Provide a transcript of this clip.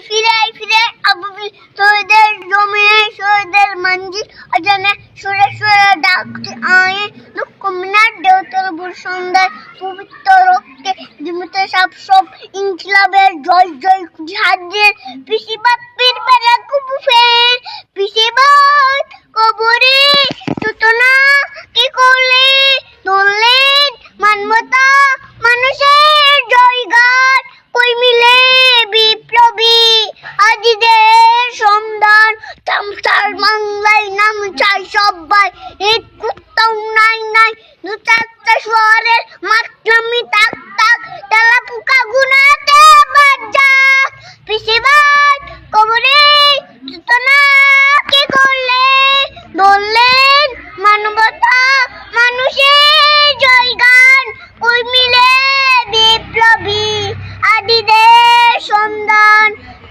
ফিরে আবুল শহীদের জমিনে শহীদের মঞ্জিল অজানে সুরে সুরে ডাকতে আয়ে দুঃখ মিনার দেওতল সুন্দর পবিত্র রক্তে জীবিত সব ইনকিলাবের জয় জয় জিহাদের পিছিবাদ পীর বেড়া কুবু ফের পিছিবাদ কবরে তুতনা কি করলে ধরলেন মানবতা মানুষের জয়গান কই মিলে বিপ্লবী আজিদের সন্ধান তামসার বাংলায় নাম চাই সবাই এই কুত্তাও নাই দু চারটা শহরের মাতলামি তাক তেলা পোকা গুনাতে বাজাক পিছিবাদ কবরে তুতনা কি করলে ধরলেন মানবতা মানুষের জয়গান কই মিলে বিপ্লবী আদিদের সন্ধান